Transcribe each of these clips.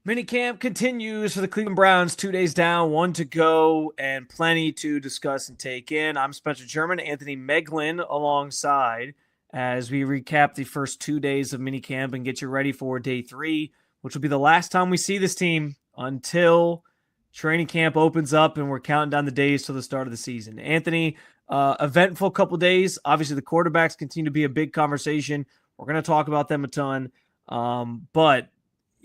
Minicamp continues for the Cleveland Browns. 2 days down, one to go, and plenty to discuss and take in. I'm Spencer German, Anthony Moeglin alongside as we recap the first 2 days of minicamp and get you ready for day 3, which will be the last time we see this team until training camp opens up and we're counting down the days till the start of the season. Anthony, eventful couple days. Obviously, the quarterbacks continue to be a big conversation. We're going to talk about them a ton. But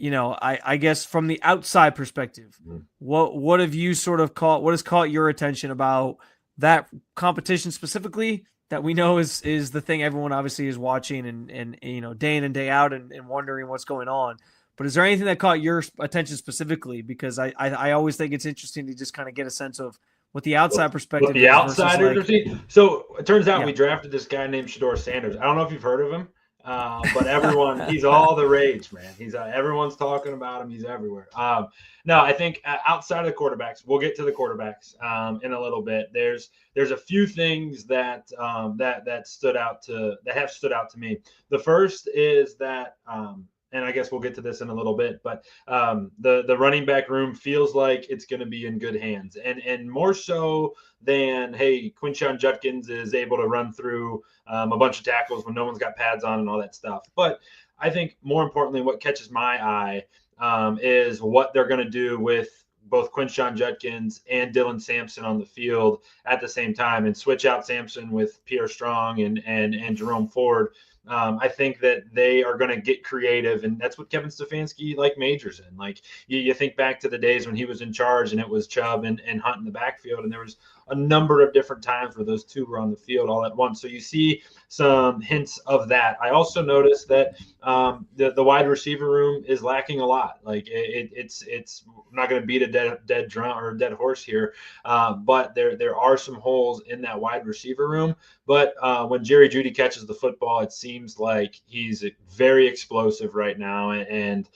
I guess from the outside perspective, what have you sort of what has caught your attention about that competition specifically that we know is the thing everyone obviously is watching and day in and day out and wondering what's going on. But is there anything that caught your attention specifically? Because I always think it's interesting to just kind of get a sense of what the outside perspective what the is outsiders are seeing. So it turns out Yeah. we drafted this guy named Shedeur Sanders. I don't know if you've heard of him. But everyone, he's all the rage, man. He's everyone's talking about him. He's everywhere. No, I think outside of the quarterbacks, we'll get to the quarterbacks in a little bit. There's a few things that have stood out to me. The first is that, and I guess we'll get to this in a little bit, but the running back room feels like it's going to be in good hands, and more so than, hey, Quinshon Judkins is able to run through a bunch of tackles when no one's got pads on and all that stuff. But I think more importantly, what catches my eye is what they're going to do with both Quinshon Judkins and Dillon Sampson on the field at the same time, and switch out Sampson with Pierre Strong and Jerome Ford. I think that they are going to get creative, and that's what Kevin Stefanski majors in. You think back to the days when he was in charge, and it was Chubb and Hunt in the backfield, and there was a number of different times where those two were on the field all at once. So you see some hints of that. I also noticed that the wide receiver room is lacking a lot. It's I'm not going to beat a dead drum or a dead horse here, but there are some holes in that wide receiver room. But when Jerry Jeudy catches the football, it seems like he's very explosive right now and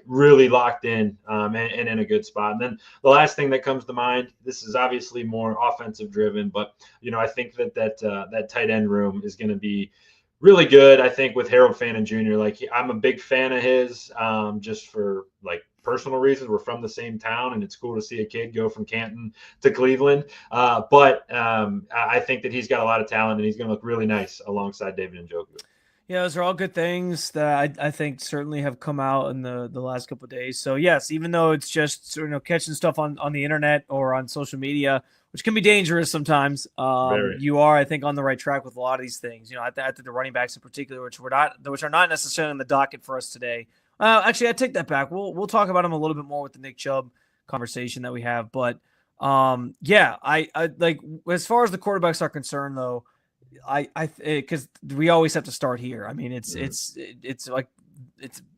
really locked in and in a good spot. And then the last thing that comes to mind, this is obviously more offensive driven, but I think that tight end room is going to be really good. I think with Harold Fannin Jr., I'm a big fan of his, just for personal reasons. We're from the same town, and it's cool to see a kid go from Canton to Cleveland. But I think that he's got a lot of talent, and he's going to look really nice alongside David Njoku. Yeah, those are all good things that I think certainly have come out in the last couple of days. So yes, even though it's just catching stuff on the internet or on social media, which can be dangerous sometimes, you are, I think, on the right track with a lot of these things. I think the running backs in particular, which are not necessarily on the docket for us today. Actually, I take that back. We'll talk about them a little bit more with the Nick Chubb conversation that we have. But yeah, I like, as far as the quarterbacks are concerned, though. Because we always have to start here. I mean, we're just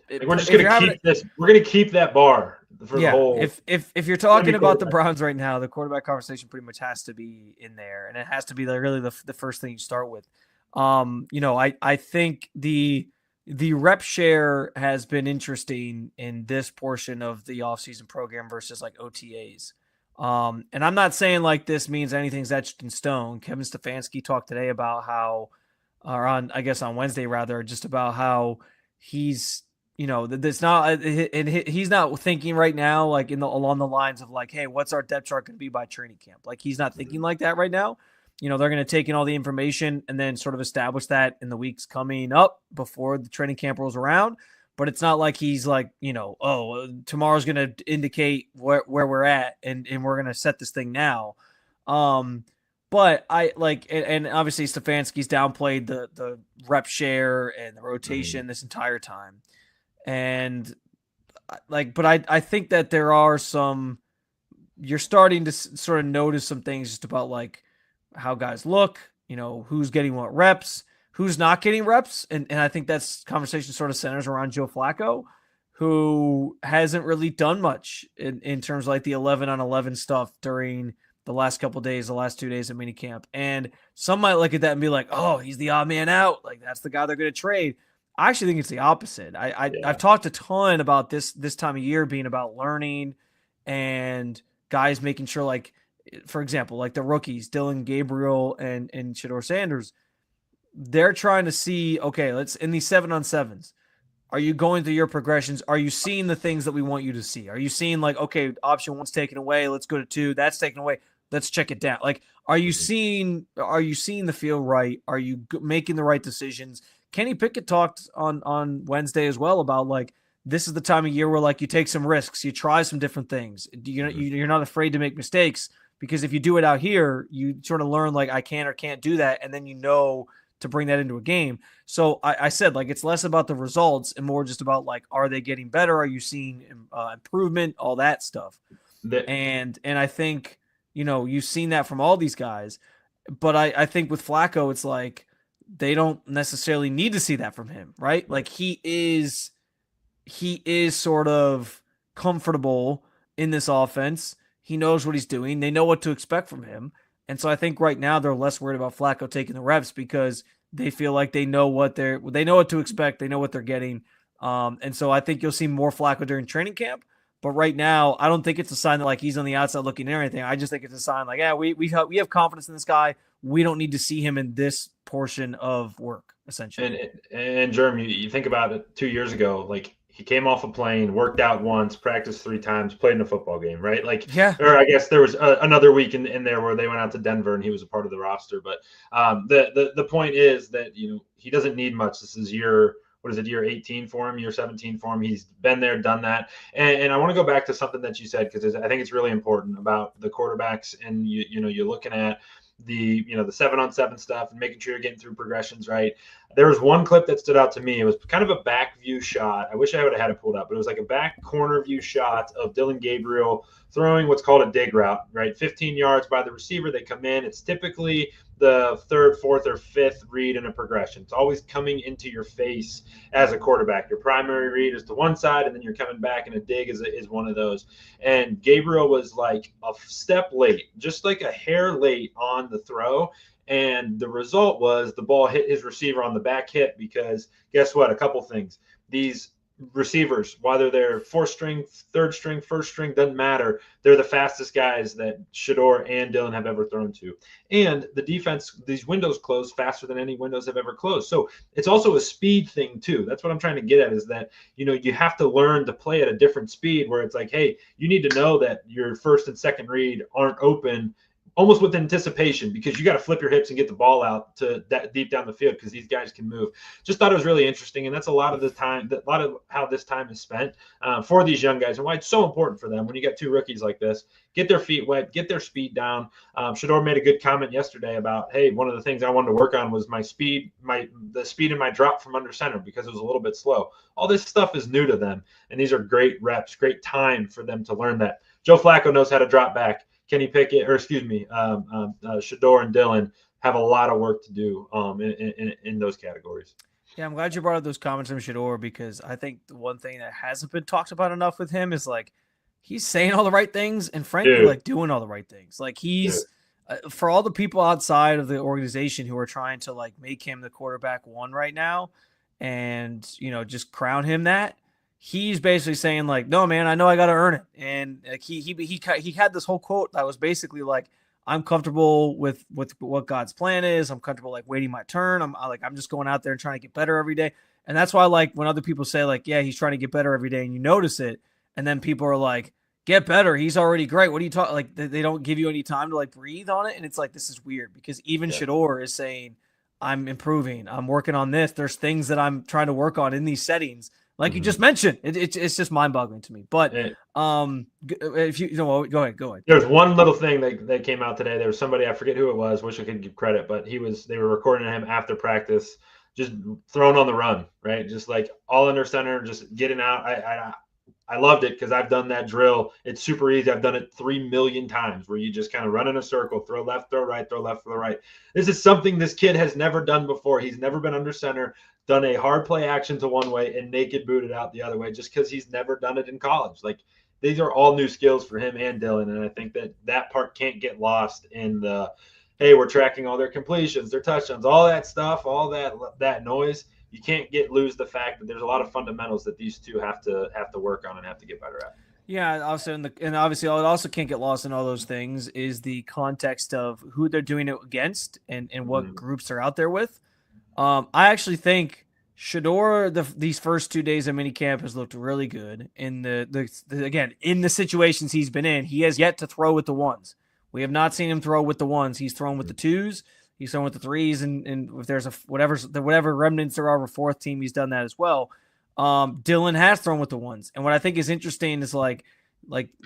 gonna keep this. We're gonna keep that bar for the whole. If you're talking about the Browns right now, the quarterback conversation pretty much has to be in there, and it has to be really the first thing you start with. I think the rep share has been interesting in this portion of the offseason program versus OTAs. And I'm not saying this means anything's etched in stone. Kevin Stefanski talked today about how, or on Wednesday rather, just about how he's, that's not, and he's not thinking right now, along the lines of hey, what's our depth chart going to be by training camp? He's not thinking like that right now. They're going to take in all the information and then sort of establish that in the weeks coming up before the training camp rolls around. But it's not like he's tomorrow's going to indicate where we're at and we're going to set this thing now. But I and obviously Stefanski's downplayed the rep share and the rotation this entire time. And but I think that there are you're starting to sort of notice some things just about how guys look, who's getting what reps, who's not getting reps. And I think that's conversation sort of centers around Joe Flacco, who hasn't really done much in terms of the 11-on-11 stuff during the last couple of days, the last 2 days of minicamp. And some might look at that and be like, oh, he's the odd man out. That's the guy they're going to trade. I actually think it's the opposite. I've talked a ton about this time of year being about learning and guys making sure, for example, the rookies, Dillon, Gabriel, and Shedeur Sanders, they're trying to see, okay, let's in these 7-on-7s, Are you going through your progressions? Are you seeing the things that we want you to see? Are you seeing like, okay, option 1's taken away, let's go to 2, that's taken away, let's check it down. Like, are you seeing the field right? Are you making the right decisions? Kenny Pickett talked on Wednesday as well about like, this is the time of year where like you take some risks, you try some different things. You're not afraid to make mistakes, because if you do it out here, you sort of learn like I can or can't do that, and then to bring that into a game. So I said like it's less about the results and more just about like, are they getting better? Are you seeing improvement? All that stuff. And I think you've seen that from all these guys, but I think with Flacco it's like they don't necessarily need to see that from him, right? Like he is sort of comfortable in this offense. He knows what he's doing. They know what to expect from him. And so I think right now they're less worried about Flacco taking the reps because they feel like they know what to expect. They know what they're getting. And so I think you'll see more Flacco during training camp. But right now, I don't think it's a sign that like he's on the outside looking in or anything. I just think it's a sign like, yeah, we have confidence in this guy. We don't need to see him in this portion of work, essentially. And Jerm, you think about it 2 years ago, like he came off a plane, worked out once, practiced 3 times, played in a football game, right? Like, yeah. Or I guess there was another week in there where they went out to Denver and he was a part of the roster. But the point is that, he doesn't need much. This is year 18 for him, year 17 for him. He's been there, done that. And I want to go back to something that you said, because I think it's really important about the quarterbacks. And you're looking at the 7-on-7 stuff and making sure you're getting through progressions right. There was one clip that stood out to me. It was kind of a back view shot. I wish I would have had it pulled up, but it was like a back corner view shot of Dillon Gabriel throwing what's called a dig route, right? 15 yards by the receiver. They come in. It's typically the 3rd, 4th, or 5th read in a progression. It's always coming into your face as a quarterback. Your primary read is to one side, and then you're coming back, and a dig is one of those. And Gabriel was like a step late, just like a hair late on the throw. And the result was the ball hit his receiver on the back hip, because guess what? A couple things. These receivers, whether they're 4th string, 3rd string, 1st string, doesn't matter. They're the fastest guys that Shedeur and Dillon have ever thrown to. And the defense, these windows close faster than any windows have ever closed. So it's also a speed thing too. That's what I'm trying to get at, is that, you have to learn to play at a different speed, where it's like, hey, you need to know that your 1st and 2nd read aren't open almost with anticipation, because you got to flip your hips and get the ball out to that deep down the field, because these guys can move. Just thought it was really interesting. And that's a lot of how this time is spent for these young guys, and why it's so important for them when you got 2 rookies like this. Get their feet wet, get their speed down. Shedeur made a good comment yesterday about, hey, one of the things I wanted to work on was my speed, the speed in my drop from under center, because it was a little bit slow. All this stuff is new to them, and these are great reps, great time for them to learn that. Joe Flacco knows how to drop back. Kenny Pickett, Shedeur and Dillon have a lot of work to do in those categories. Yeah, I'm glad you brought up those comments from Shedeur, because I think the one thing that hasn't been talked about enough with him is like he's saying all the right things and frankly like doing all the right things. Like he's for all the people outside of the organization who are trying to like make him the quarterback 1 right now and just crown him that. He's basically saying like, no, man, I know I got to earn it. And like he had this whole quote that was basically like, I'm comfortable with what God's plan is. I'm comfortable like waiting my turn. I'm just going out there and trying to get better every day. And that's why like when other people say like, yeah, he's trying to get better every day, and you notice it, and then people are like, get better. He's already great. What are you talking? Like they don't give you any time to like breathe on it. And it's like, this is weird, because even Shedeur is saying, I'm improving. I'm working on this. There's things that I'm trying to work on in these settings. Like you just mentioned, it's just mind-boggling to me. But if go ahead. There's one little thing that came out today. There was somebody, I forget who it was. Wish I could give credit, but they were recording him after practice, just throwing on the run, right? Just like all under center, just getting out. I loved it, because I've done that drill. It's super easy. I've done it 3 million times, where you just kind of run in a circle, throw left, throw right, throw left, throw right. This is something this kid has never done before. He's never been under center, done a hard play action to one way and naked booted out the other way, just because he's never done it in college. Like, these are all new skills for him and Dillon. And I think that part can't get lost in the, hey, we're tracking all their completions, their touchdowns, all that stuff, all that noise. You can't lose the fact that there's a lot of fundamentals that these two have to work on and have to get better at. Yeah, also and obviously it also can't get lost in all those things is the context of who they're doing it against and what groups they're out there with. I actually think Shedeur, these first 2 days of minicamp has looked really good. In in the situations he's been in, he has yet to throw with the ones. We have not seen him throw with the ones. He's thrown with the twos. He's thrown with the threes, and if there's whatever remnants there are of a fourth team, he's done that as well. Dillon has thrown with the ones, and what I think is interesting is like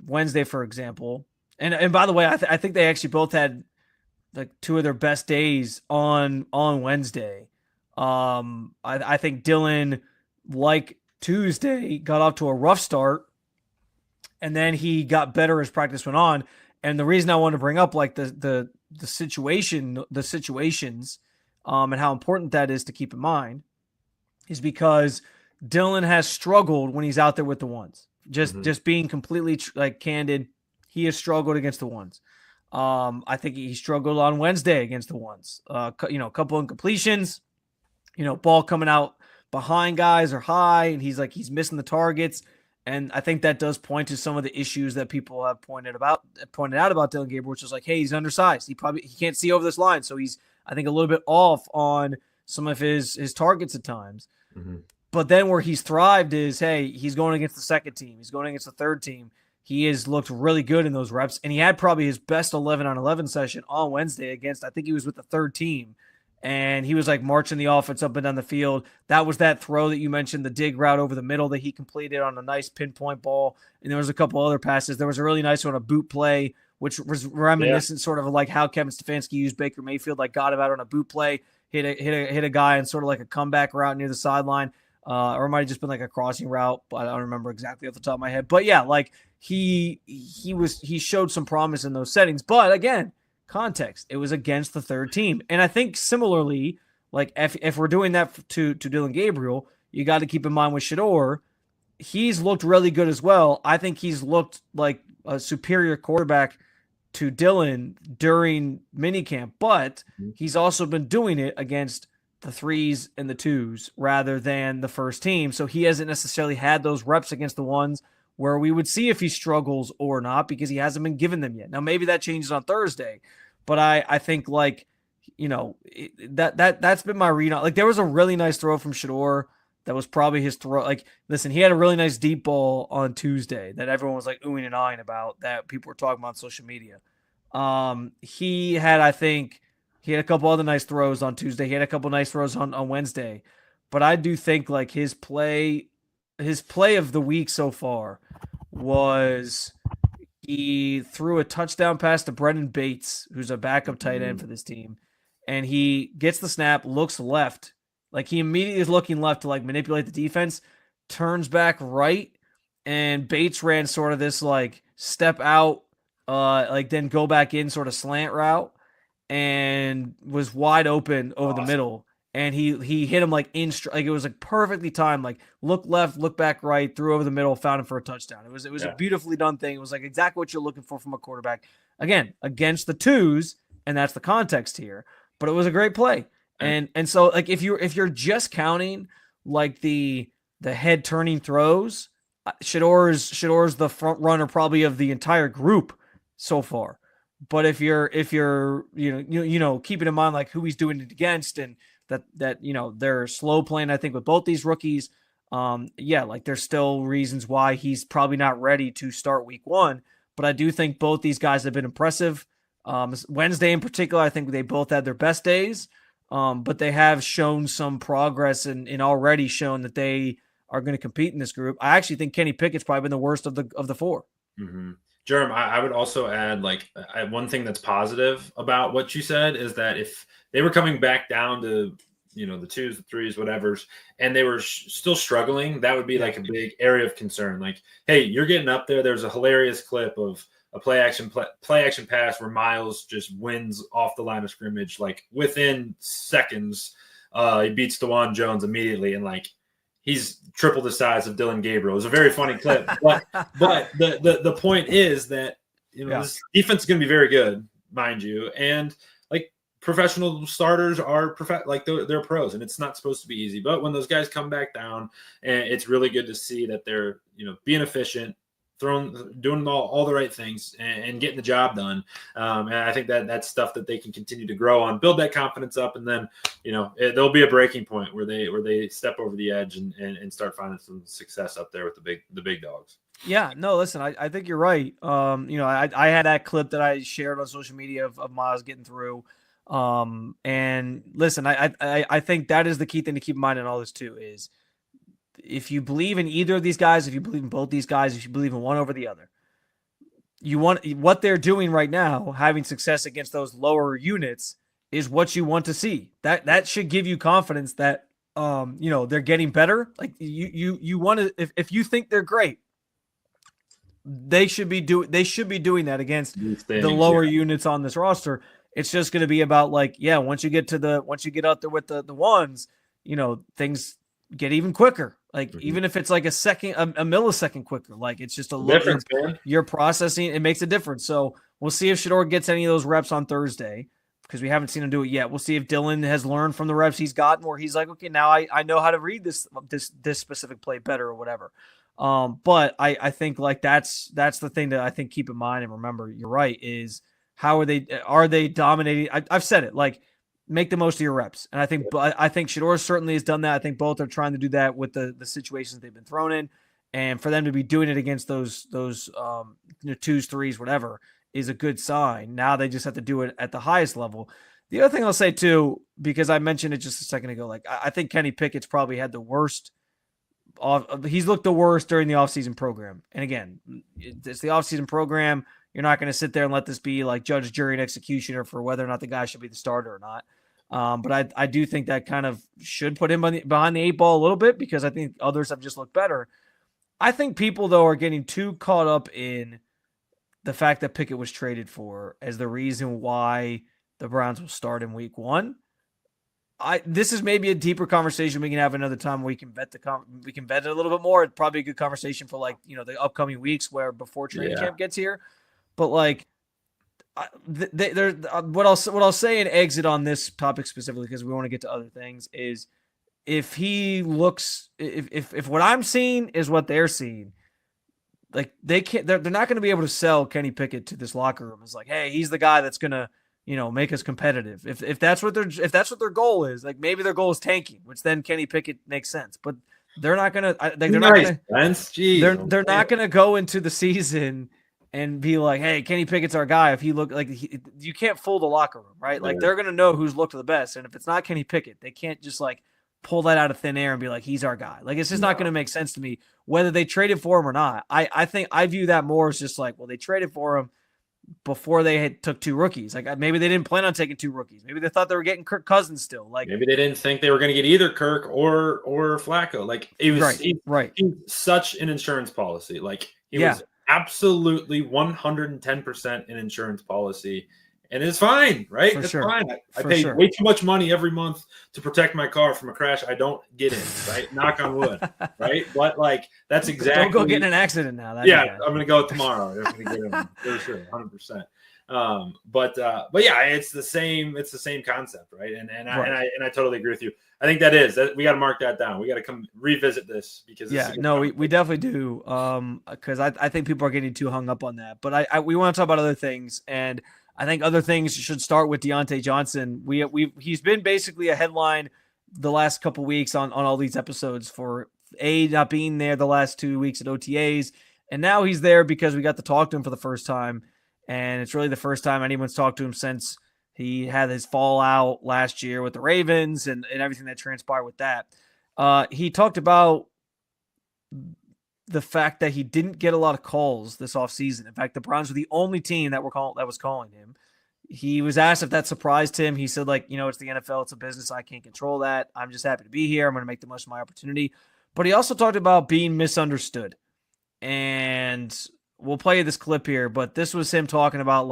Wednesday, for example. And by the way, I think they actually both had like two of their best days on Wednesday. I think Dillon, like Tuesday, got off to a rough start, and then he got better as practice went on. And the reason I want to bring up like the situations, and how important that is to keep in mind, is because Dillon has struggled when he's out there with the ones. Just being completely candid, he has struggled against the ones. I think he struggled on Wednesday against the ones. A couple incompletions. Ball coming out behind guys or high, and he's missing the targets. And I think that does point to some of the issues that people have pointed out about Dillon Gabriel, which is like, hey, he's undersized. He can't see over this line. So he's, I think, a little bit off on some of his targets at times. Mm-hmm. But then where he's thrived is, hey, he's going against the second team. He's going against the third team. He has looked really good in those reps. And he had probably his best 11-on-11 session on Wednesday against, I think he was with the third team. And he was like marching the offense up and down the field. That was that throw that you mentioned, the dig route over the middle that he completed on a nice pinpoint ball. And there was a couple other passes. There was a really nice one, a boot play, which was reminiscent sort of like how Kevin Stefanski used Baker Mayfield, like got him out on a boot play, hit a guy in sort of like a comeback route near the sideline. Or it might have just been like a crossing route, but I don't remember exactly off the top of my head. But yeah, like he showed some promise in those settings. But again, context, it was against the third team. And I think similarly, like if we're doing that to Dillon Gabriel, you got to keep in mind with Shedeur, he's looked really good as well. I think he's looked like a superior quarterback to Dillon during minicamp, but he's also been doing it against the threes and the twos rather than the first team. So he hasn't necessarily had those reps against the ones where we would see if he struggles or not, because he hasn't been given them yet. Now, maybe that changes on Thursday, but I think that's been my read on. Like, there was a really nice throw from Shedeur that was probably his throw. Like, listen, he had a really nice deep ball on Tuesday that everyone was like oohing and ahhing about, that people were talking about on social media. He had a couple other nice throws on Tuesday. He had a couple nice throws on Wednesday, but I do think like his play of the week so far was he threw a touchdown pass to Brendan Bates, who's a backup tight end for this team. And he gets the snap, looks left. Like, he immediately is looking left to like manipulate the defense, turns back right, and Bates ran sort of this like step out, then go back in sort of slant route, and was wide open over the middle. And he hit him like it was like perfectly timed, like look left, look back right, threw over the middle, found him for a touchdown. It was a beautifully done thing. It was like exactly what you're looking for from a quarterback. Again, against the twos, and that's the context here. But it was a great play. And so like if you're just counting like the head turning throws, Shedeur's the front runner probably of the entire group so far. But if you're keeping in mind like who he's doing it against, and that they're slow playing, I think, with both these rookies. Like there's still reasons why he's probably not ready to start week one. But I do think both these guys have been impressive. Wednesday in particular, I think they both had their best days. But they have shown some progress and already shown that they are going to compete in this group. I actually think Kenny Pickett's probably been the worst of the four. Mm-hmm. Jerem, I would also add one thing that's positive about what you said is that if they were coming back down to, the twos, the threes, whatever's, and they were still struggling, that would be like a big area of concern. Like, hey, you're getting up there. There's a hilarious clip of a play action pass where Myles just wins off the line of scrimmage. Like within seconds, he beats DeJuan Jones immediately. And like, he's triple the size of Dillon Gabriel. It was a very funny clip, but the point is that this defense is going to be very good, mind you, and like professional starters are they're pros, and it's not supposed to be easy. But when those guys come back down, and it's really good to see that they're being efficient, doing all the right things and getting the job done. And I think that's stuff that they can continue to grow on, build that confidence up, and then there'll be a breaking point where they step over the edge and start finding some success up there with the big dogs. Yeah, no, listen, I think you're right. I had that clip that I shared on social media of Myles getting through. And listen, I think that is the key thing to keep in mind in all this too, is if you believe in either of these guys, if you believe in both these guys, if you believe in one over the other, what they're doing right now, having success against those lower units, is what you want to see. That should give you confidence that they're getting better. Like you want to, if you think they're great, they should be doing that against the lower units on this roster. It's just going to be about once you get out there with the ones, things get even quicker. Even if it's like a millisecond quicker, it's just a little difference. You're processing, it makes a difference. So we'll see if Shedeur gets any of those reps on Thursday, because we haven't seen him do it yet. We'll see if Dillon has learned from the reps he's gotten, where he's like, okay, now I know how to read this specific play better or whatever. But I think that's the thing that I think keep in mind and remember. You're right. Is how are they dominating? I've said it, make the most of your reps. And I think Shedeur certainly has done that. I think both are trying to do that with the situations they've been thrown in, and for them to be doing it against those twos, threes, whatever, is a good sign. Now they just have to do it at the highest level. The other thing I'll say too, because I mentioned it just a second ago, I think Kenny Pickett's probably had the worst. He's looked the worst during the offseason program. And again, it's the offseason program. You're not going to sit there and let this be like judge, jury, and executioner for whether or not the guy should be the starter or not. But I do think that kind of should put him behind the 8 ball a little bit, because I think others have just looked better. I think people, though, are getting too caught up in the fact that Pickett was traded for as the reason why the Browns will start in week 1. This is maybe a deeper conversation we can have another time. We can vet it a little bit more. It's probably a good conversation for the upcoming weeks before training camp gets here. But what I'll say and exit on this topic specifically, because we want to get to other things, is if what I'm seeing is what they're seeing, they're not going to be able to sell Kenny Pickett to this locker room as hey, he's the guy that's going to make us competitive. If that's what their goal is, maybe their goal is tanking, which then Kenny Pickett makes sense. But they're not going to. They're not going to go into the season and be like, hey, Kenny Pickett's our guy. If he look you can't fool the locker room, right? They're going to know who's looked the best. And if it's not Kenny Pickett, they can't just pull that out of thin air and be like, he's our guy. It's just not going to make sense to me whether they traded for him or not. I think I view that more as just they traded for him before they took 2 rookies. Maybe they didn't plan on taking 2 rookies. Maybe they thought they were getting Kirk Cousins still. Maybe they didn't think they were going to get either Kirk or Flacco. It was right. He's such an insurance policy. He was absolutely 110% an insurance policy, and it's fine, right? For it's sure. Fine. I pay way too much money every month to protect my car from a crash I don't get in, right? Knock on wood, right? But that's exactly. Don't go get in an accident now. I'm going to go tomorrow. I'm going to get him for sure, 100%. But yeah, it's the same concept, right? And I totally agree with you. I think that we got to mark that down. We got to come revisit this, because we definitely do. Because I think people are getting too hung up on that. But we want to talk about other things, and I think other things should start with Deontae Johnson. He's been basically a headline the last couple weeks on all these episodes for not being there the last 2 weeks at OTAs, and now he's there because we got to talk to him for the first time. And it's really the first time anyone's talked to him since he had his fallout last year with the Ravens and everything that transpired with that. He talked about the fact that he didn't get a lot of calls this offseason. In fact, the Browns were the only team that was calling him. He was asked if that surprised him. He said, it's the NFL, it's a business. I can't control that. I'm just happy to be here. I'm going to make the most of my opportunity. But he also talked about being misunderstood. And we'll play this clip here, but this was him talking about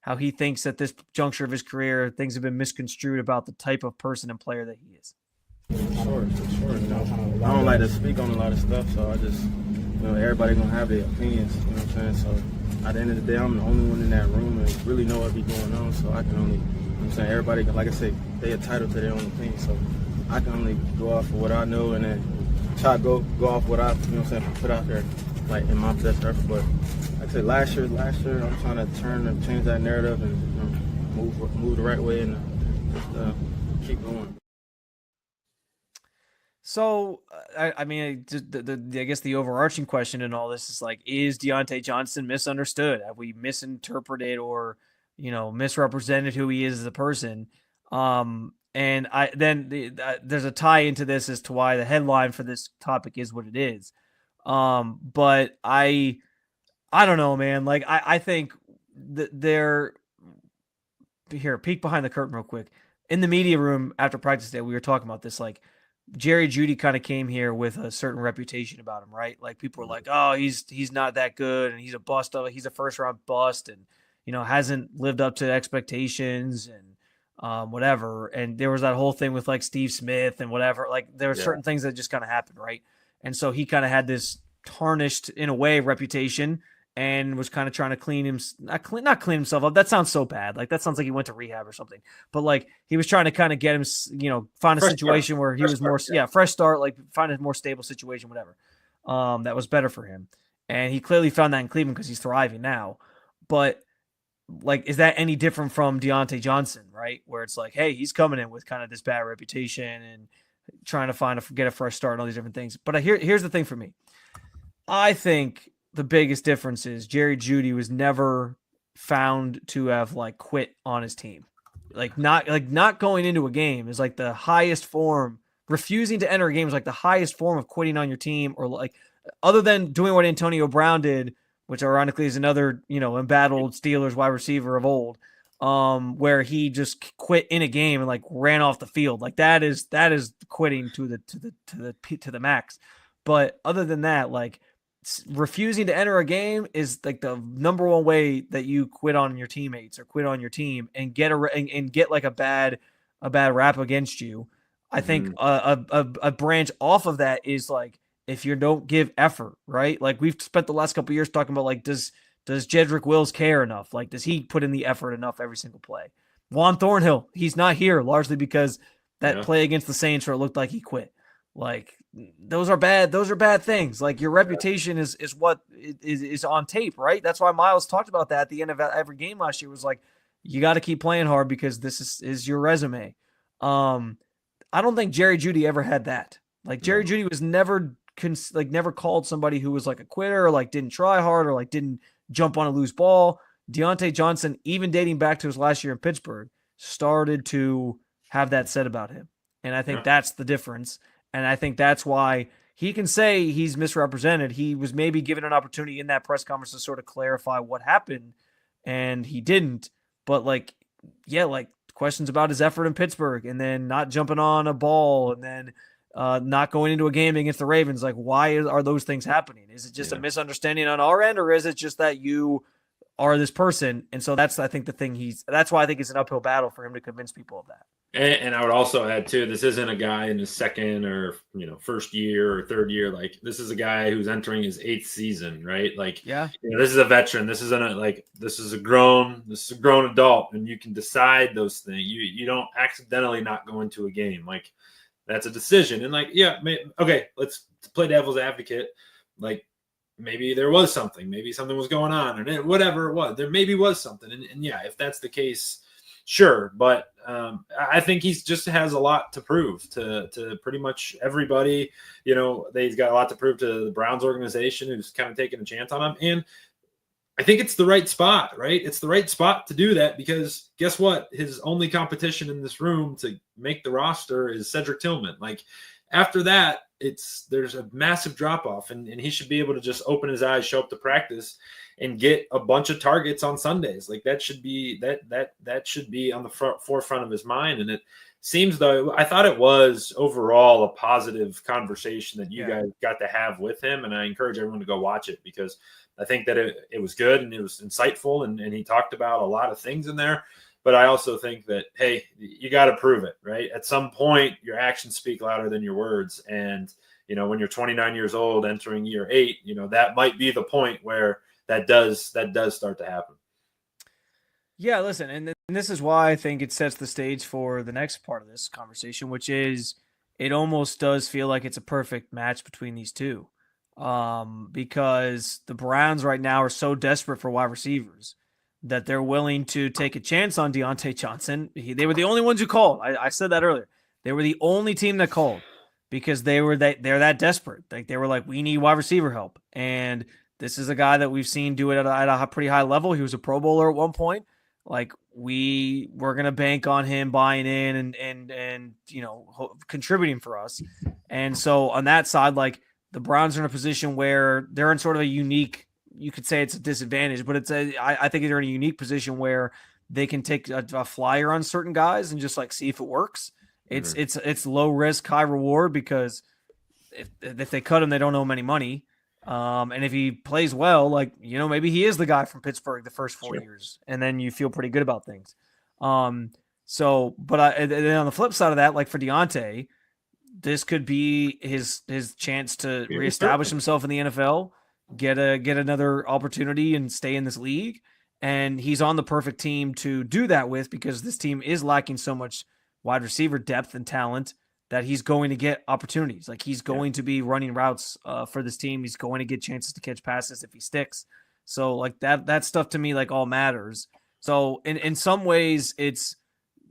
how he thinks at this juncture of his career, things have been misconstrued about the type of person and player that he is. Sure. I don't like to speak on a lot of stuff, so I just, everybody gonna have their opinions, you know what I'm saying? So at the end of the day, I'm the only one in that room and really know what be going on, so I can only, you know what I'm saying, everybody, like I say, they entitled to their own opinion, so I can only go off of what I know and then try to go off what I, you know what I'm saying, put out there. like in my best effort. But like I said, last year, I'm trying to change that narrative and move the right way and just keep going. So, I mean, I guess the overarching question in all this is like, is Deontae Johnson misunderstood? Have we misinterpreted or, misrepresented who he is as a person? And there's a tie into this as to why the headline for this topic is what it is. But I don't know, man. Like, I think that here, peek behind the curtain real quick. In the media room after practice day, we were talking about this, like, Jerry Jeudy kind of came here with a certain reputation about him, right? Like people were like, "Oh, he's not that good, and he's a bust. He's a first round bust, and hasn't lived up to expectations, and whatever." And there was that whole thing with like Steve Smith and whatever. Like there were certain things that just kind of happened, right? And so he kind of had this tarnished in a way reputation, and was kind of trying to not clean himself up. That sounds so bad. Like that sounds like he went to rehab or something. But like he was trying to kind of get him, find a situation where he was more, fresh start, like find a more stable situation, whatever. That was better for him. And he clearly found that in Cleveland because he's thriving now. But like, is that any different from Deontae Johnson, right? Where it's like, hey, he's coming in with kind of this bad reputation and trying to get a fresh start and all these different things. But here's the thing for me. I think the biggest difference is Jerry Jeudy was never found to have like quit on his team. Not going into a game is like the highest form. Refusing to enter a game is like the highest form of quitting on your team, or like other than doing what Antonio Brown did, which ironically is another, embattled Steelers wide receiver of old, where he just quit in a game and like ran off the field. Like that is quitting to the max. But other than that, like refusing to enter a game is like the number one way that you quit on your teammates or quit on your team and get like a bad rap against you. I think a branch off of that is like, if you don't give effort, right? Like we've spent the last couple of years talking about like, does Jedrick Wills care enough? Like, does he put in the effort enough every single play? Juan Thornhill, he's not here largely because that play against the Saints where it looked like he quit. Like those are bad things. Like your reputation is what is on tape, right? That's why Myles talked about that at the end of every game last year, was like, you got to keep playing hard because this is your resume. I don't think Jerry Jeudy ever had that. Like Jerry Jeudy was never called somebody who was like a quitter or like didn't try hard or like didn't jump on a loose ball. Deontae Johnson, even dating back to his last year in Pittsburgh, started to have that said about him. And I think that's the difference. And I think that's why he can say he's misrepresented. He was maybe given an opportunity in that press conference to sort of clarify what happened, and he didn't. But like questions about his effort in Pittsburgh, and then not jumping on a ball, and then not going into a game against the Ravens. Like, why are those things happening? Is it just a misunderstanding on our end, or is it just that you are this person? And so that's, I think, the thing that's why I think it's an uphill battle for him to convince people of that. And I would also add too, this isn't a guy in his second or first year or third year. Like this is a guy who's entering his 8th season, right? Like, this is a veteran. This is a grown adult, and you can decide those things. You don't accidentally not go into a game. Like that's a decision. And like, okay, let's play devil's advocate. Like maybe there was something. Maybe something was going on, and whatever it was, there maybe was something. And if that's the case, sure, but I think he's just has a lot to prove to pretty much everybody. He's got a lot to prove to the Browns organization, who's kind of taking a chance on him. And I think it's the right spot, right? It's the right spot to do that because guess what? His only competition in this room to make the roster is Cedric Tillman. Like after that, there's a massive drop off, and he should be able to just open his eyes, show up to practice, and get a bunch of targets on Sundays. Like that should be that should be on the forefront of his mind. And it seems, though, I thought it was overall a positive conversation that you guys got to have with him. And I encourage everyone to go watch it because I think that it was good and it was insightful, and he talked about a lot of things in there. But I also think that, hey, you got to prove it, right? At some point, your actions speak louder than your words. And, when you're 29 years old entering year 8, that might be the point where that does start to happen. Yeah, listen, and this is why I think it sets the stage for the next part of this conversation, which is it almost does feel like it's a perfect match between these two. because the Browns right now are so desperate for wide receivers that they're willing to take a chance on Deontae Johnson. They were the only ones who called. I said that earlier. They were the only team that called because they're that desperate. Like they were like, we need wide receiver help, and this is a guy that we've seen do it at a pretty high level. He was a Pro Bowler at one point. Like we're gonna bank on him buying in and contributing for us. And so on that side, like the Browns are in a position where they're in sort of a unique. You could say it's a disadvantage, but I think they're in a unique position where they can take a flyer on certain guys and just like see if it works. It's low risk, high reward because if they cut him, they don't owe him any money. And if he plays well, like, maybe he is the guy from Pittsburgh the first 4 years, and then you feel pretty good about things. And then on the flip side of that, like for Deontae, this could be his chance to reestablish himself in the NFL, get another opportunity and stay in this league. And he's on the perfect team to do that with, because this team is lacking so much wide receiver depth and talent that he's going to get opportunities. Like he's going to be running routes for this team. He's going to get chances to catch passes if he sticks. So like that stuff to me, like all matters. So in some ways it's,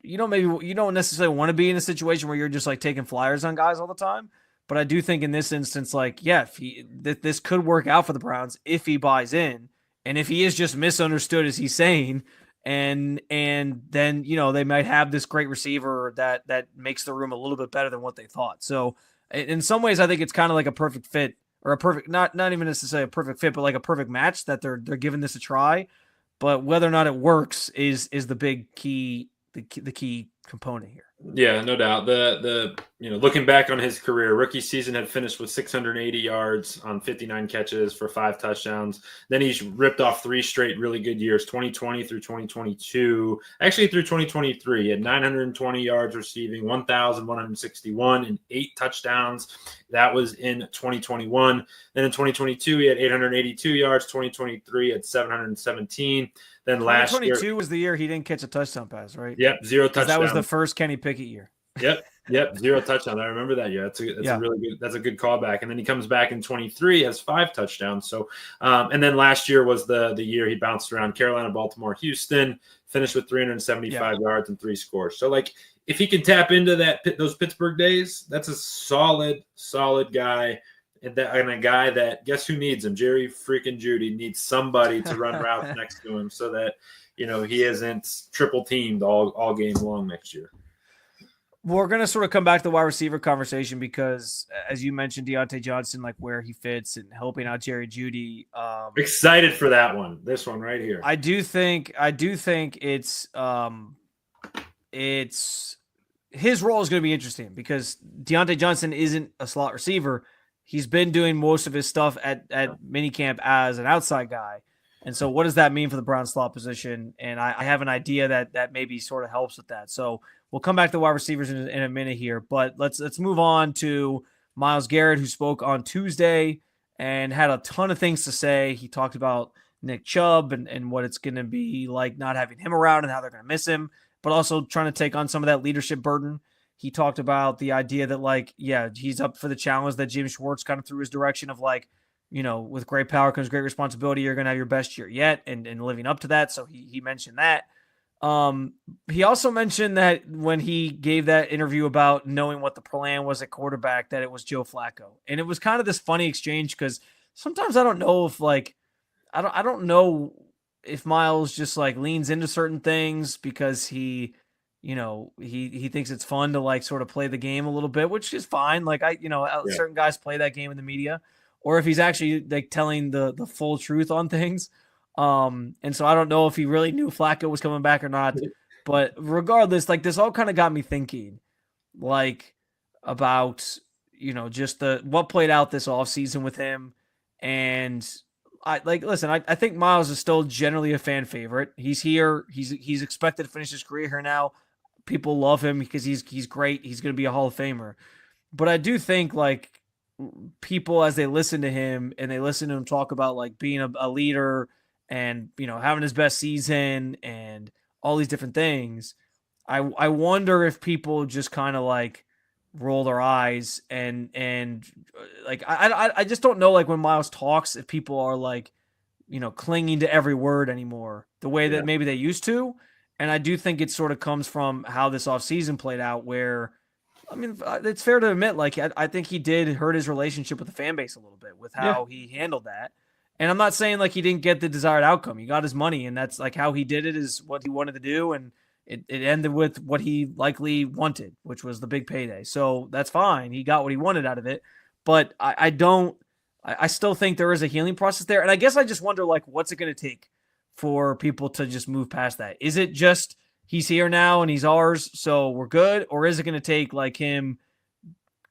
maybe you don't necessarily want to be in a situation where you're just like taking flyers on guys all the time. But I do think in this instance, like, yeah, this could work out for the Browns if he buys in. And if he is just misunderstood as he's saying, and then they might have this great receiver that makes the room a little bit better than what they thought. So in some ways, I think it's kind of like a perfect fit, or a perfect not even necessarily a perfect fit, but like a perfect match that they're giving this a try. But whether or not it works is the big key, the key component here. Yeah, no doubt. The looking back on his career, rookie season had finished with 680 yards on 59 catches for 5 touchdowns. Then he's ripped off 3 straight really good years, 2020 through 2022. Actually, through 2023, he had 920 yards receiving, 1,161 and 8 touchdowns. That was in 2021. Then in 2022, he had 882 yards. 2023 had 717. Then last year, 2022 was the year he didn't catch a touchdown pass, right? Yep, 0 touchdowns. That was the first Kenny Pickett year. Yep, 0 touchdowns. I remember that year. That's a good callback. And then he comes back in 23, has 5 touchdowns. So, and then last year was the year he bounced around Carolina, Baltimore, Houston, finished with 375 yards and 3 scores. So, like, if he can tap into those Pittsburgh days, that's a solid guy. And a guy that, guess who needs him? Jerry freaking Judy needs somebody to run routes next to him so that, he isn't triple teamed all game long next year. We're going to sort of come back to the wide receiver conversation because, as you mentioned, Deontae Johnson, like where he fits and helping out Jerry Judy. Excited for that one. This one right here. I do think it's his role is going to be interesting because Deontae Johnson isn't a slot receiver. He's been doing most of his stuff at minicamp as an outside guy. And so what does that mean for the Browns slot position? And I have an idea that maybe sort of helps with that. So we'll come back to wide receivers in a minute here, but let's move on to Myles Garrett, who spoke on Tuesday and had a ton of things to say. He talked about Nick Chubb and what it's going to be like not having him around and how they're going to miss him, but also trying to take on some of that leadership burden. He talked about the idea that, like, yeah, he's up for the challenge that Jim Schwartz kind of threw his direction of, like, with great power comes great responsibility. You're going to have your best year yet and living up to that. So he mentioned that. He also mentioned that when he gave that interview about knowing what the plan was at quarterback, that it was Joe Flacco. And it was kind of this funny exchange because sometimes I don't know if, like, I don't know if Myles just, like, leans into certain things because he thinks it's fun to, like, sort of play the game a little bit, which is fine. Like, certain guys play that game in the media, or if he's actually, like, telling the full truth on things. And so I don't know if he really knew Flacco was coming back or not, but regardless, like, this all kind of got me thinking, like, about, just what played out this offseason with him. And I think Myles is still generally a fan favorite. He's here. He's expected to finish his career here now. People love him because he's great. He's going to be a Hall of Famer. But I do think, like, people, as they listen to him and they listen to him talk about, like, being a leader and, having his best season and all these different things, I wonder if people just kind of, like, roll their eyes and like I just don't know, like when Myles talks, if people are like, clinging to every word anymore the way that maybe they used to. And I do think it sort of comes from how this offseason played out, where, I mean, it's fair to admit, like, I think he did hurt his relationship with the fan base a little bit with how he handled that. And I'm not saying like he didn't get the desired outcome. He got his money, and that's like how he did it, is what he wanted to do. And it ended with what he likely wanted, which was the big payday. So that's fine. He got what he wanted out of it. But I still think there is a healing process there. And I guess I just wonder, like, what's it going to take for people to just move past that? Is it just he's here now and he's ours, so we're good? Or is it going to take like him?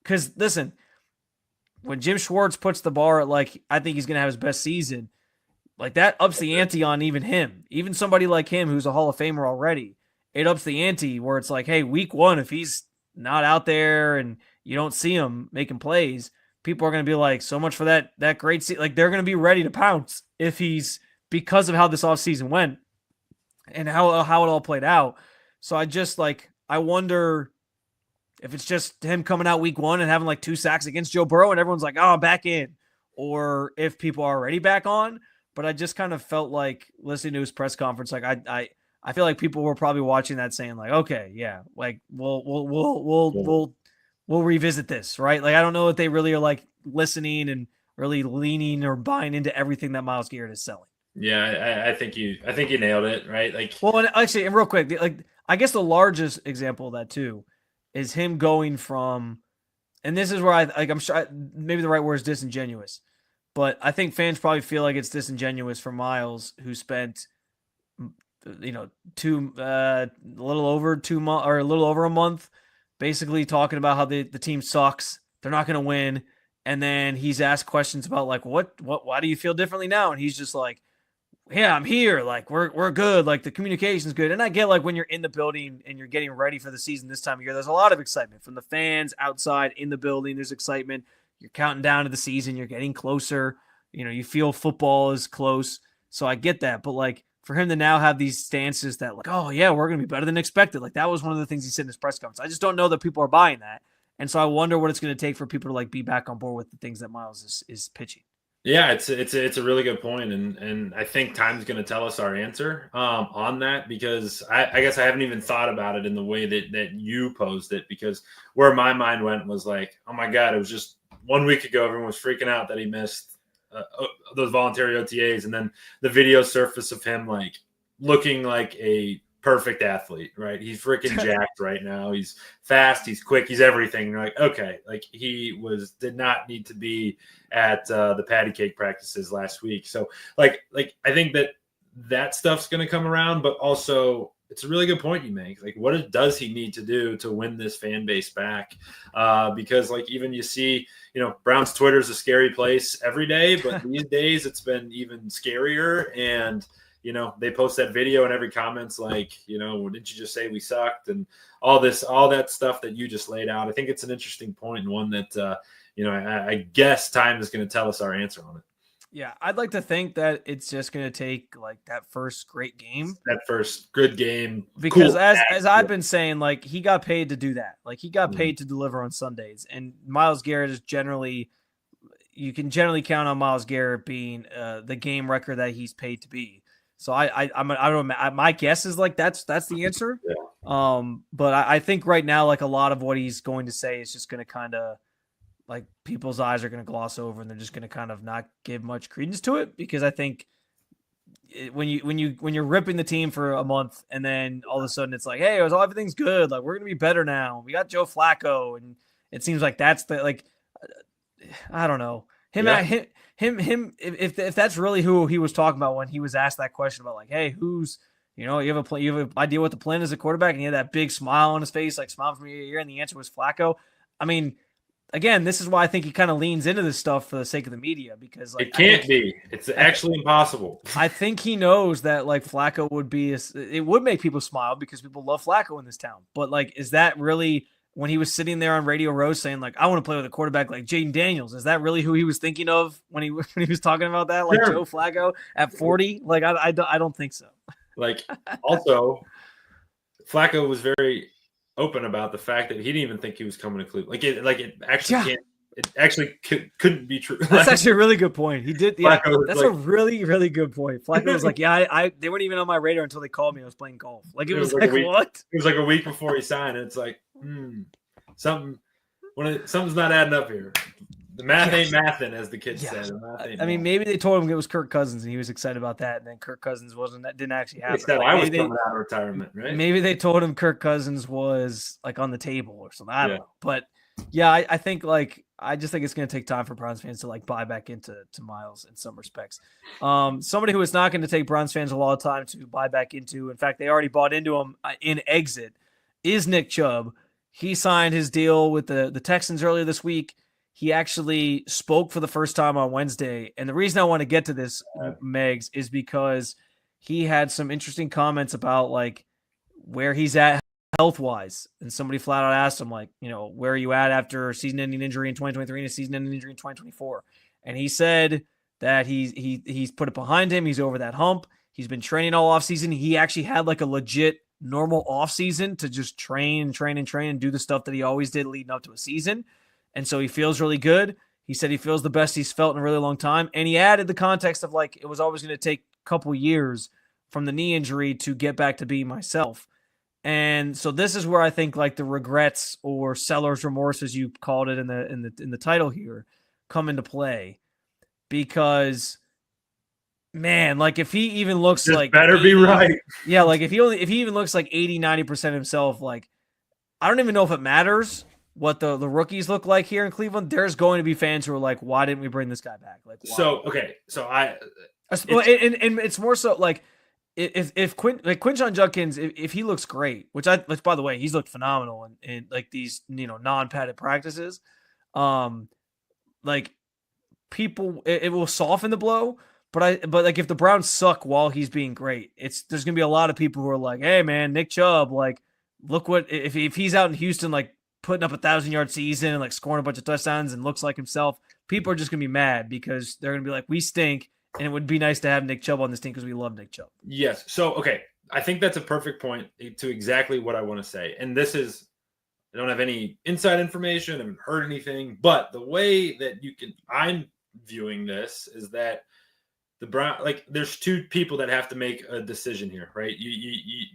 Because listen, when Jim Schwartz puts the bar at like, I think he's going to have his best season, like that ups the ante on even him. Even somebody like him who's a Hall of Famer already, it ups the ante where it's like, hey, week one, if he's not out there and you don't see him making plays, people are going to be like, so much for that great season. Like they're going to be ready to pounce if he's, because of how this offseason went and how it all played out. So I wonder if it's just him coming out week one and having like 2 sacks against Joe Burrow and everyone's like, oh, I'm back in, or if people are already back on. But I just kind of felt like listening to his press conference, like I feel like people were probably watching that saying like, okay, yeah, like we'll revisit this, right? Like I don't know if they really are like listening and really leaning or buying into everything that Myles Garrett is selling. Yeah, I think you nailed it, right? Like, well, and actually, and real quick, like I guess the largest example of that too is him going from, and this is where I'm sure maybe the right word is disingenuous, but I think fans probably feel like it's disingenuous for Myles, who spent, a little over 2 months or a little over a month, basically talking about how the team sucks, they're not going to win, and then he's asked questions about like why do you feel differently now, and he's just like, yeah, I'm here. Like we're good. Like the communication's good. And I get like when you're in the building and you're getting ready for the season this time of year, there's a lot of excitement from the fans outside, in the building. There's excitement. You're counting down to the season. You're getting closer. You feel football is close. So I get that. But like for him to now have these stances that like, oh yeah, we're going to be better than expected. Like that was one of the things he said in his press conference. I just don't know that people are buying that. And so I wonder what it's going to take for people to like be back on board with the things that Myles is pitching. Yeah, it's a really good point, and I think time's going to tell us our answer on that, because I guess I haven't even thought about it in the way that you posed it, because where my mind went was like, oh my God, it was just 1 week ago everyone was freaking out that he missed those voluntary OTAs, and then the video surfaced of him like looking like a perfect athlete, right? He's freaking jacked right now. He's fast, he's quick, he's everything. You're like, okay, like he did not need to be at the patty cake practices last week. So like I think that stuff's going to come around, but also it's a really good point you make. Like, what does he need to do to win this fan base back? Because like even you see, Browns Twitter is a scary place every day, but these days it's been even scarier. And they post that video and every comment's like, didn't you just say we sucked, and all that stuff that you just laid out. I think it's an interesting point, and one that, I guess time is going to tell us our answer on it. Yeah, I'd like to think that it's just going to take like that first great game. That first good game. Because cool. as I've been saying, like he got paid to do that. Like he got paid to deliver on Sundays. And Myles Garrett is you can generally count on Myles Garrett being the game record that he's paid to be. So I don't know. My guess is like that's the answer. Yeah. But I think right now, like a lot of what he's going to say is just going to kind of like people's eyes are going to gloss over, and they're just going to kind of not give much credence to it, because I think when you're ripping the team for a month and then all of a sudden it's like, hey, everything's good. Like we're going to be better now. We got Joe Flacco, and it seems like that's the like I don't know him. Yeah. Him, if that's really who he was talking about when he was asked that question about like, hey, who's, you have an idea what the plan is at quarterback, and he had that big smile on his face, like smile from ear to ear, and the answer was Flacco. I mean, again, this is why I think he kind of leans into this stuff for the sake of the media, because like it can't be. It's actually impossible. I think he knows that like Flacco would be, it would make people smile because people love Flacco in this town. But like, is that really, when he was sitting there on Radio Row saying like, I want to play with a quarterback like Jaden Daniels, is that really who he was thinking of when he was talking about that? Like Joe Flacco at 40? Like, I don't think so. Like, also, Flacco was very open about the fact that he didn't even think he was coming to Cleveland. It actually can't. It actually couldn't be true. That's actually a really good point. He did. Yeah, that's a like, really, really good point. Flacco was like, yeah, they weren't even on my radar until they called me. I was playing golf. Like, it was like what? It was like a week before he signed. And it's like, something's not adding up here. The math ain't mathin', as the kids said. I mean, maybe they told him it was Kirk Cousins and he was excited about that, and then Kirk Cousins didn't actually happen. Like, I was coming out of retirement, right? Maybe they told him Kirk Cousins was like on the table or something. I don't know. But yeah, I think I just think it's going to take time for Browns fans to like buy back into Myles in some respects. Somebody who is not going to take Browns fans a lot of time to buy back into, in fact, they already bought into him in exit, is Nick Chubb. He signed his deal with the Texans earlier this week. He actually spoke for the first time on Wednesday. And the reason I want to get to this, Megs, is because he had some interesting comments about like where he's at health-wise. And somebody flat out asked him, like, where are you at after a season-ending injury in 2023 and a season-ending injury in 2024? And he said that he's put it behind him. He's over that hump. He's been training all offseason. He actually had like a legit normal offseason to just train and do the stuff that he always did leading up to a season. And so he feels really good. He said he feels the best he's felt in a really long time. And he added the context of like, it was always going to take a couple years from the knee injury to get back to being myself. And so this is where I think like the regrets or seller's remorse, as you called it in the title here, come into play. Because man, like if he even looks just like better be right. Yeah, like if he even looks like 80-90% himself, like I don't even know if it matters what the rookies look like here in Cleveland. There's going to be fans who are like, why didn't we bring this guy back? Like, why? And it's more so like if Quinshon Judkins, if he looks great, which by the way, he's looked phenomenal in like these, non-padded practices, like people, it will soften the blow. But like if the Browns suck while he's being great, there's gonna be a lot of people who are like, hey man, Nick Chubb, like look what if he's out in Houston, like putting up 1,000-yard season and like scoring a bunch of touchdowns and looks like himself, people are just gonna be mad because they're gonna be like, we stink, and it would be nice to have Nick Chubb on this team because we love Nick Chubb. Yes. So okay, I think that's a perfect point to exactly what I want to say. And this is, I don't have any inside information, I haven't heard anything, but the way that I'm viewing this is that the Brown, like there's two people that have to make a decision here, right?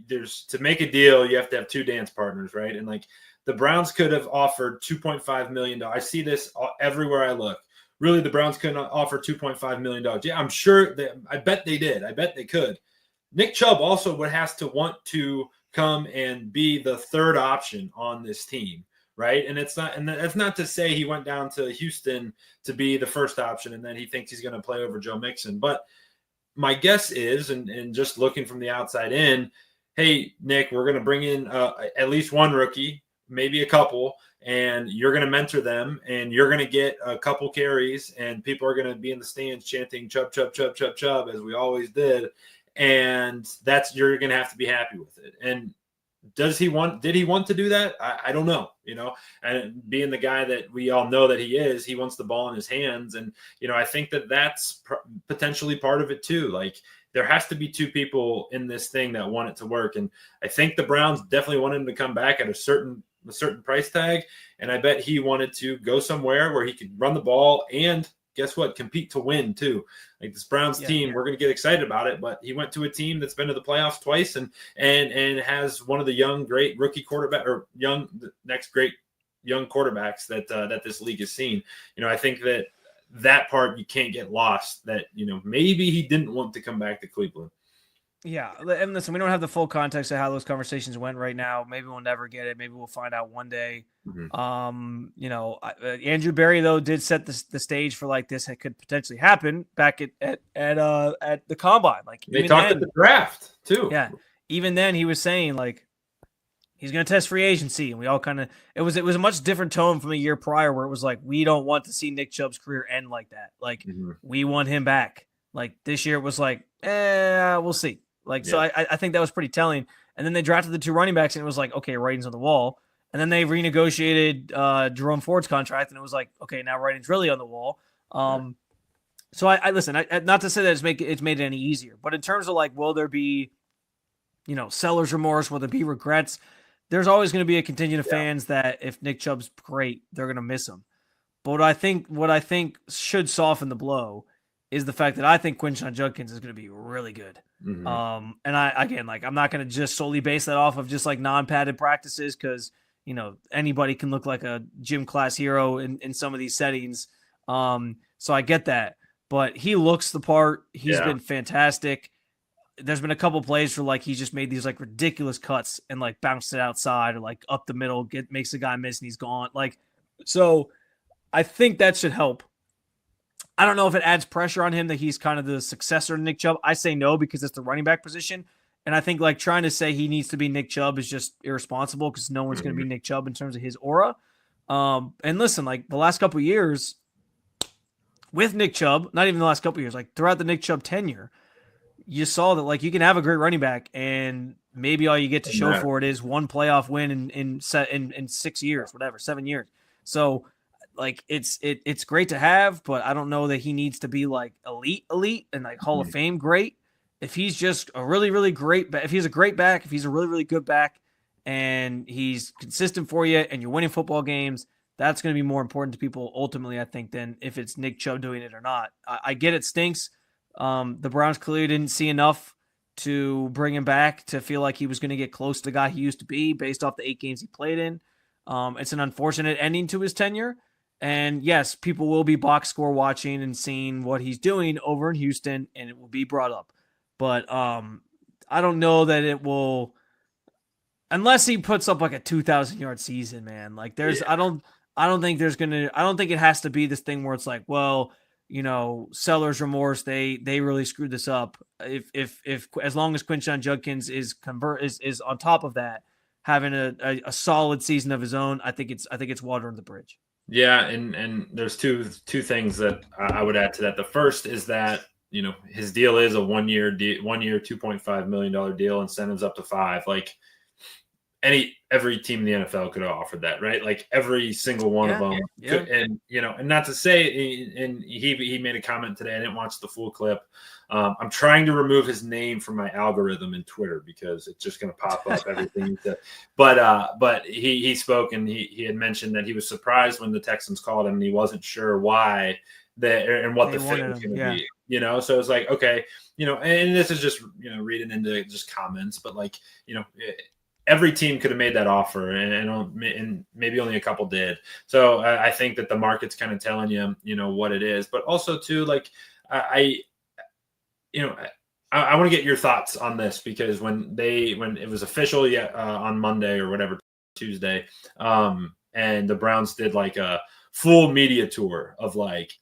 There's to make a deal, you have to have two dance partners, right? And like the Browns could have offered $2.5 million. I see this everywhere I look. Really, the Browns couldn't offer $2.5 million. Yeah, I'm sure I bet they did. I bet they could. Nick Chubb also has to want to come and be the third option on this team, right? And that's not to say he went down to Houston to be the first option and then he thinks he's going to play over Joe Mixon. But my guess is, and just looking from the outside in, hey, Nick, we're going to bring in at least one rookie, maybe a couple, and you're going to mentor them and you're going to get a couple carries and people are going to be in the stands chanting Chubb, Chubb, Chubb, Chubb, Chubb, as we always did. And you're going to have to be happy with it. And did he want to do that? I don't know, and being the guy that we all know that he is, he wants the ball in his hands. And, I think that's potentially part of it too. Like there has to be two people in this thing that want it to work. And I think the Browns definitely wanted him to come back at a certain price tag. And I bet he wanted to go somewhere where he could run the ball and guess what? Compete to win too. Like this Browns team, we're going to get excited about it, but he went to a team that's been to the playoffs twice and has one of the young, great rookie quarterback or the next great young quarterbacks that this league has seen. I think that part you can't get lost that, maybe he didn't want to come back to Cleveland. Yeah, and listen, we don't have the full context of how those conversations went right now. Maybe we'll never get it. Maybe we'll find out one day. Mm-hmm. Andrew Berry though did set the stage for like this could potentially happen back at the combine. Like they talked at the draft too. Yeah, even then he was saying like he's going to test free agency, and we all kind of it was a much different tone from a year prior where it was like we don't want to see Nick Chubb's career end like that. Like we want him back. Like this year it was like we'll see. Like, so I think that was pretty telling. And then they drafted the two running backs and it was like, okay, writing's on the wall. And then they renegotiated Jerome Ford's contract and it was like, okay, now writing's really on the wall. So I listen, not to say that it's made it any easier, but in terms of like, will there be, seller's remorse? Will there be regrets? there's always going to be a contingent of Yeah. fans that if Nick Chubb's great, they're going to miss him. But what I think should soften the blow is the fact that I think Quinshon Judkins is going to be really good. Mhm. And I'm not going to just solely base that off of just like non-padded practices because, anybody can look like a gym class hero in some of these settings. So I get that, but he looks the part. He's been fantastic. There's been a couple plays where like he's just made these like ridiculous cuts and like bounced it outside or like up the middle, makes the guy miss and he's gone. So I think that should help. I don't know if it adds pressure on him that he's kind of the successor to Nick Chubb. I say no because it's the running back position. And I think like trying to say he needs to be Nick Chubb is just irresponsible because no one's going to be Nick Chubb in terms of his aura. And listen, like the last couple of years with Nick Chubb, not even the last couple of years, like throughout the Nick Chubb tenure, you saw that like you can have a great running back and maybe all you get to show for it is one playoff win in 6 years, whatever, 7 years. So like it's great to have, but I don't know that he needs to be like elite and like Hall of Fame great. If he's just a really, really great back, if he's a great back, if he's a really, really good back and he's consistent for you and you're winning football games, that's going to be more important to people ultimately, I think, than if it's Nick Chubb doing it or not. I get it stinks. The Browns clearly didn't see enough to bring him back to feel like he was going to get close to the guy he used to be based off the 8 games he played in. It's an unfortunate ending to his tenure. And yes, people will be box score watching and seeing what he's doing over in Houston, and it will be brought up. But I don't know that it will, unless he puts up like a 2,000-yard season, man. Like I don't think it has to be this thing where it's like, well, Sellers Remorse, they really screwed this up. If as long as Quinshon Judkins is on top of that, having a solid season of his own, I think it's water under the bridge. Yeah, and there's two things that I would add to that. The first is that his deal is a 1 year $2.5 million deal, incentives up to 5. Like every team in the NFL could have offered that, right? Like every single one of them could, and not to say, and he made a comment today. I didn't watch the full clip. I'm trying to remove his name from my algorithm in Twitter because it's just going to pop up everything. But he spoke and he had mentioned that he was surprised when the Texans called him and he wasn't sure why and what the fit was going to be. So it's like, okay, and this is just reading into just comments, but like every team could have made that offer, and maybe only a couple did. So I think that the market's kind of telling you, what it is. But also too, like I want to get your thoughts on this because when it was official on Monday or whatever, Tuesday, and the Browns did like a full media tour of like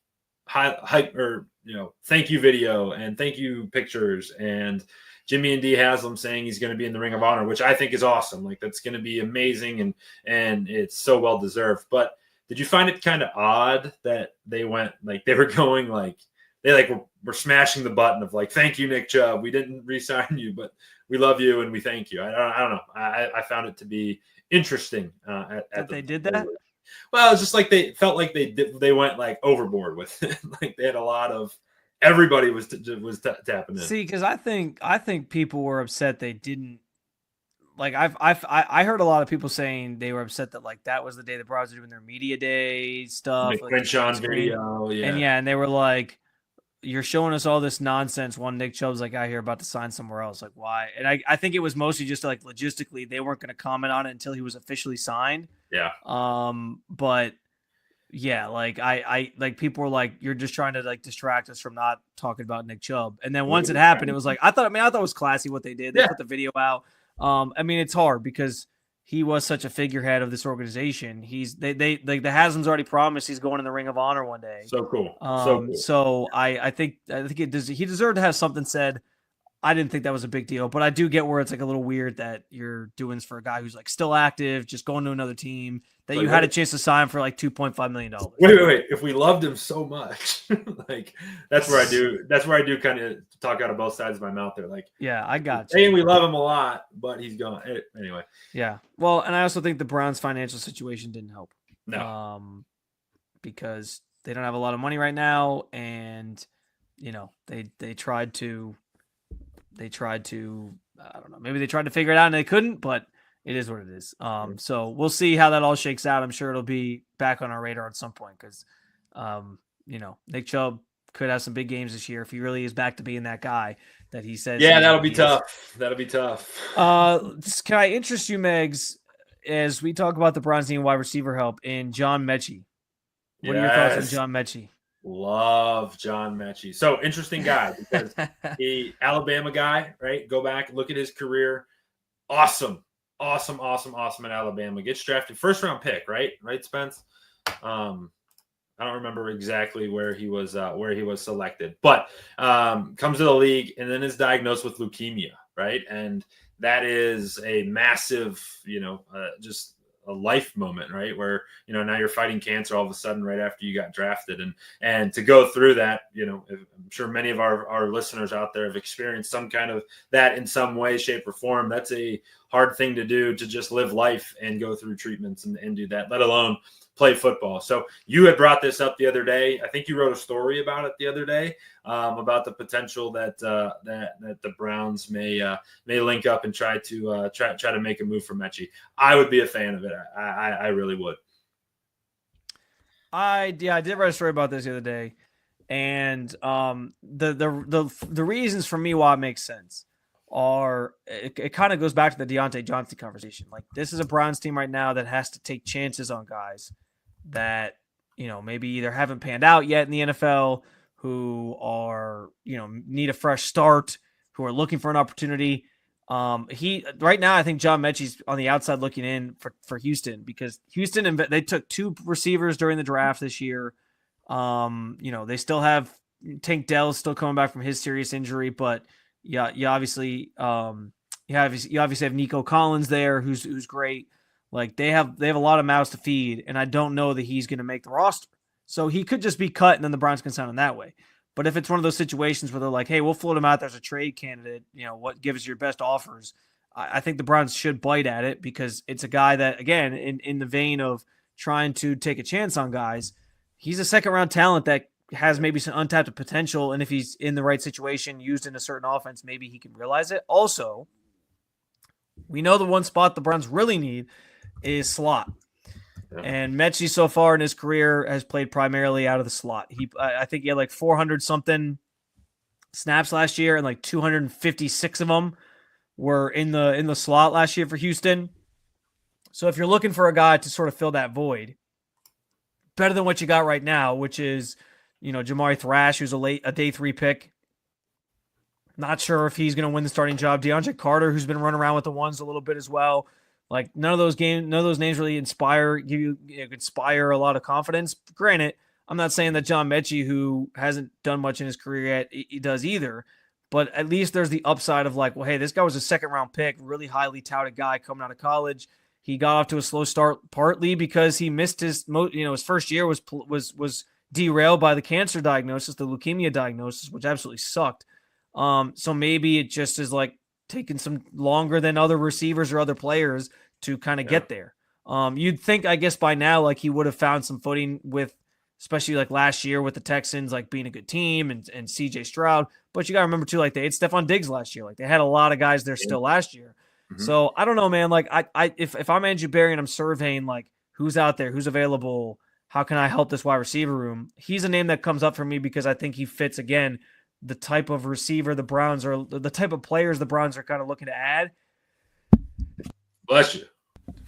hype or thank you video and thank you pictures and Jimmy and D Haslam saying he's going to be in the Ring of Honor, which I think is awesome. Like that's going to be amazing and it's so well deserved. But did you find it kind of odd that they went like they were going like they like were smashing the button of like thank you Nick Chubb, we didn't re-sign you, but we love you and we thank you. I don't know. I found it to be interesting. That they did that. Well, it's just like they felt like they went like overboard with it. Like they had a lot of. Everybody was tapping in. See, because I think people were upset they didn't. Like I heard a lot of people saying they were upset that like that was the day the Browns were doing their media day stuff, like Quinshon video, and they were like, "You're showing us all this nonsense." One Nick Chubb's like out here about to sign somewhere else. Like why? And I think it was mostly just like logistically they weren't going to comment on it until he was officially signed. Yeah. But. Yeah, like I like people were like, you're just trying to like distract us from not talking about Nick Chubb. And then once it happened, it was like I thought it was classy what they did. They put the video out. I mean, it's hard because he was such a figurehead of this organization. They like the Haslam's already promised he's going in the Ring of Honor one day. So cool. So I think he deserved to have something said. I didn't think that was a big deal, but I do get where it's like a little weird that you're doing this for a guy who's like still active, just going to another team that you had a chance to sign for like $2.5 million. Wait. If we loved him so much, like that's where I do kind of talk out of both sides of my mouth there. Like, yeah, I got you. Saying we love him a lot, but he's gone anyway. Yeah. Well, and I also think the Browns' financial situation didn't help. No. Because they don't have a lot of money right now, and they tried to I don't know, maybe they tried to figure it out and they couldn't, but it is what it is. So we'll see how that all shakes out. I'm sure it'll be back on our radar at some point because, Nick Chubb could have some big games this year if he really is back to being that guy that he says. Yeah, that'll be tough. That'll be tough. Can I interest you, Megs, as we talk about the Browns needing wide receiver help in John Mechie? What are your thoughts on John Mechie? Love John Mechie. So interesting guy because he Alabama guy, right? Go back, look at his career. Awesome in Alabama. Gets drafted, first round pick, right, Spence? I don't remember exactly where he was selected, but comes to the league and then is diagnosed with leukemia, right? And that is a massive, just a life moment, right? Where, now you're fighting cancer all of a sudden right after you got drafted. And to go through that, I'm sure many of our listeners out there have experienced some kind of that in some way, shape, or form. That's a hard thing to do, to just live life and go through treatments and do that, let alone play football. So you had brought this up the other day. I think you wrote a story about it the other day, about the potential that the Browns may link up and try to make a move for Mechie. I would be a fan of it. I really would. I did write a story about this the other day, and the reasons for me why it makes sense are it kind of goes back to the Deontae Johnson conversation. Like, this is a Browns team right now that has to take chances on guys that, maybe either haven't panned out yet in the NFL, who are, need a fresh start, who are looking for an opportunity. Right now, I think John Mechie's on the outside looking in for Houston, because Houston, they took 2 receivers during the draft this year. They still have Tank Dell still coming back from his serious injury, but yeah, you obviously have Nico Collins there, who's great. Like, they have a lot of mouths to feed, and I don't know that he's going to make the roster. So he could just be cut, and then the Browns can sign him that way. But if it's one of those situations where they're like, hey, we'll float him out there's a trade candidate, what gives your best offers? I think the Browns should bite at it, because it's a guy that, again, in the vein of trying to take a chance on guys, he's a second-round talent that has maybe some untapped potential, and if he's in the right situation, used in a certain offense, maybe he can realize it. Also, we know the one spot the Browns really need is slot. Yeah. And Mechie so far in his career has played primarily out of the slot. I think he had like 400-something snaps last year, and like 256 of them were in the slot last year for Houston. So if you're looking for a guy to sort of fill that void, better than what you got right now, which is, Jamari Thrash, who's a day 3 pick. Not sure if he's going to win the starting job. DeAndre Carter, who's been running around with the ones a little bit as well. Like, none of those names really inspire a lot of confidence. Granted, I'm not saying that John Mechie, who hasn't done much in his career yet, he does either. But at least there's the upside of like, well, hey, this guy was a second-round pick, really highly touted guy coming out of college. He got off to a slow start, partly because he missed his first year was derailed by the cancer diagnosis, the leukemia diagnosis, which absolutely sucked. So maybe it just is like taking some longer than other receivers or other players to kind of get there. You'd think, I guess, by now, like, he would have found some footing with, especially like last year with the Texans, like being a good team and CJ Stroud. But you got to remember too, like, they had Stephon Diggs last year. Like, they had a lot of guys there still last year. Mm-hmm. So I don't know, man. Like, if I'm Andrew Berry and I'm surveying like who's out there, who's available, how can I help this wide receiver room? He's a name that comes up for me because I think he fits, again, the type of receiver the Browns are, the type of players the Browns are kind of looking to add. Bless you.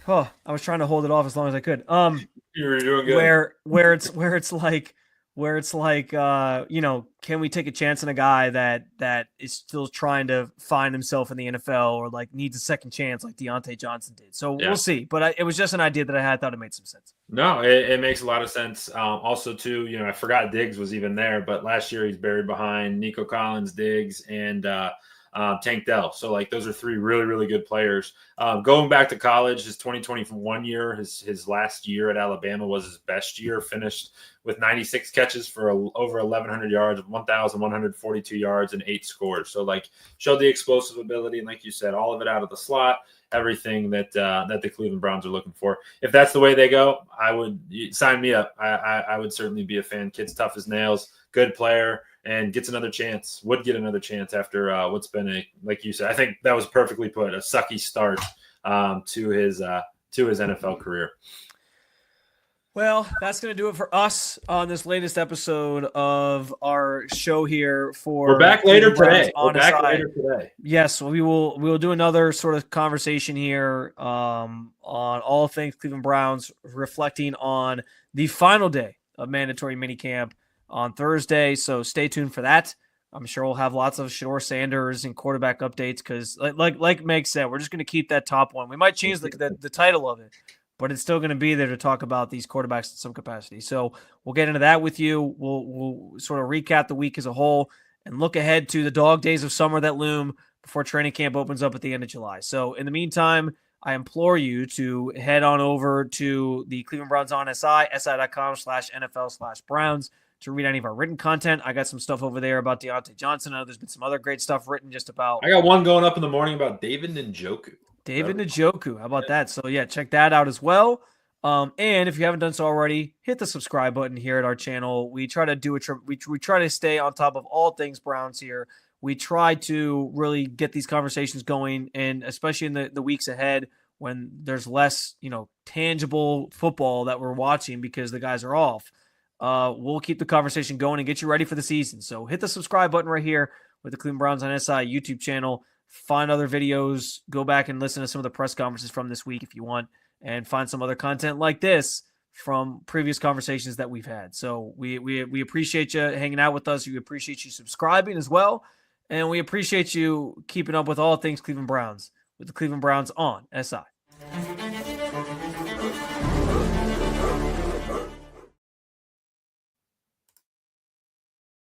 Oh, I was trying to hold it off as long as I could. You were doing good. Where it's like, can we take a chance on a guy that is still trying to find himself in the NFL, or like needs a second chance like Deontae Johnson did? So we'll see. But it was just an idea that I had. Thought it made some sense. No, it makes a lot of sense. Also, too, I forgot Diggs was even there, but last year he's buried behind Nico Collins, Diggs, and Tank Dell. So like those are 3 really, really good players. Going back to college, his 2021 year, his last year at Alabama was his best year, finished with 96 catches for over 1,100 yards, 1,142 yards, and 8 scores. So like showed the explosive ability. And like you said, all of it out of the slot, everything that the Cleveland Browns are looking for. If that's the way they go, I would sign me up. I would certainly be a fan. Kid's tough as nails, good player, and would get another chance after what's been like you said, I think that was perfectly put, a sucky start to his NFL career. Well, that's going to do it for us on this latest episode of our show here. We're back later today. Yes, we will do another sort of conversation here on all things Cleveland Browns, reflecting on the final day of mandatory minicamp on Thursday. So stay tuned for that. I'm sure we'll have lots of Shedeur Sanders and quarterback updates because, like Meg said, we're just going to keep that top one. We might change the title of it, but it's still going to be there to talk about these quarterbacks in some capacity. So we'll get into that with you. We'll sort of recap the week as a whole and look ahead to the dog days of summer that loom before training camp opens up at the end of July. So in the meantime, I implore you to head on over to the Cleveland Browns on si.com/NFL/Browns to read any of our written content. I got some stuff over there about Deontae Johnson. I know there's been some other great stuff written just about. I got one going up in the morning about David Njoku. How about that? So yeah, check that out as well. And if you haven't done so already, hit the subscribe button here at our channel. We try to do we try to stay on top of all things Browns here. We try to really get these conversations going, and especially in the weeks ahead when there's less, tangible football that we're watching because the guys are off. We'll keep the conversation going and get you ready for the season. So hit the subscribe button right here with the Cleveland Browns on SI YouTube channel. Find other videos, go back and listen to some of the press conferences from this week if you want, and find some other content like this from previous conversations that we've had. So we appreciate you hanging out with us. We appreciate you subscribing as well. And we appreciate you keeping up with all things Cleveland Browns with the Cleveland Browns on SI.